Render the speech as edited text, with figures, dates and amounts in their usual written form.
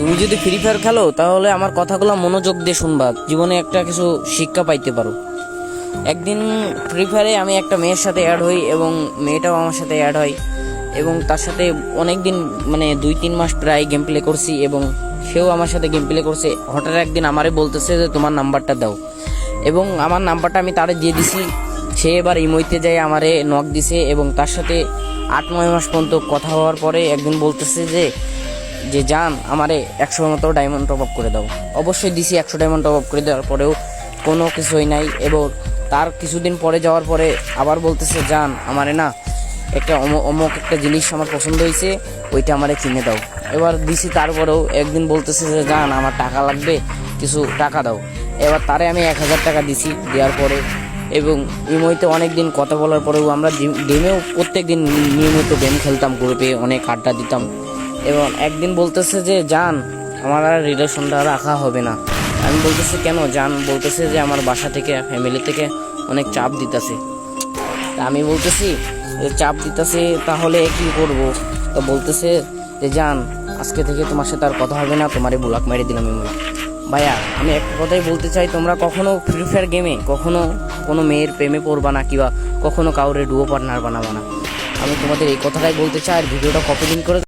তুমি যদি free fire খেলো তাহলে আমার কথাগুলো মনোযোগ দিয়ে শুনবা, জীবনে একটা কিছু শিক্ষা পাইতে পারো। একদিন ফ্রি ফায়ারে আমি একটা মেয়ের সাথে অ্যাড হই এবং মেয়েটাও আমার সাথে অ্যাড হয় এবং তার সাথে অনেক দিন মানে 2-3 মাস প্রায় গেম প্লে করছি এবং সেও আমার সাথে গেম প্লে করছে। হঠাৎ একদিন আমারে বলতেছে যে তোমার নাম্বারটা দাও, এবং আমার নাম্বারটা আমি তারে দিয়ে দিছি। সে এবার ইমোইতে যায় আমারে নক দিছে এবং তার সাথে 8-9 মাস পর্যন্ত কথা হওয়ার পরে একদিন বলতেছে যে যে জান আমারে 100 মতো ডায়মন্ড টপ আপ করে দাও। অবশ্যই দিছি, 100 ডায়মন্ড টপ আপ করে দেওয়ার পরেও কোনো কিছুই নাই। এবং তার কিছুদিন পরে যাওয়ার পরে আবার বলতেছে জান আমারে না একটা অমুক একটা জিনিস আমার পছন্দ হয়েছে, ওইটা আমারে কিনে দাও। এবার দিছি, তারপরেও একদিন বলতেছে যে জান আমার টাকা লাগবে, কিছু টাকা দাও। এবার তারে আমি 1000 টাকা দিছি। দেওয়ার পরে এবং ইমোতে অনেক দিন কথা বলার পরেও আমরা গেমেও প্রত্যেক দিন নিয়মিত গেম খেলতাম, গ্রুপে অনেক আড্ডা দিতাম। এবং একদিন বলতেছে যে জান আমার আর রিলেশনটা রাখা হবে না। আমি বলতেছি কেন? জান বলতেছে যে আমার বাসা থেকে ফ্যামিলি থেকে অনেক চাপ দিতেছে। তা আমি বলতেছি চাপ দিতেছে তাহলে কি করব? তো বলতেছে যে জান আজকে থেকে তোমার সাথে আর কথা হবে না, তোমারে ব্লক মেরে দিলাম। ভাইয়া আমি একটা কথাই বলতে চাই, তোমরা কখনো ফ্রি ফায়ার গেমে কখনো কোনো মেয়ের প্রেমে পড়বা না, কিংবা কখনো কাউরে ডুও পার্টনার বানাবা না। আমি তোমাদের এই কথাটাই বলতে চাই। আর ভিডিওটা কপি লিঙ্ক করে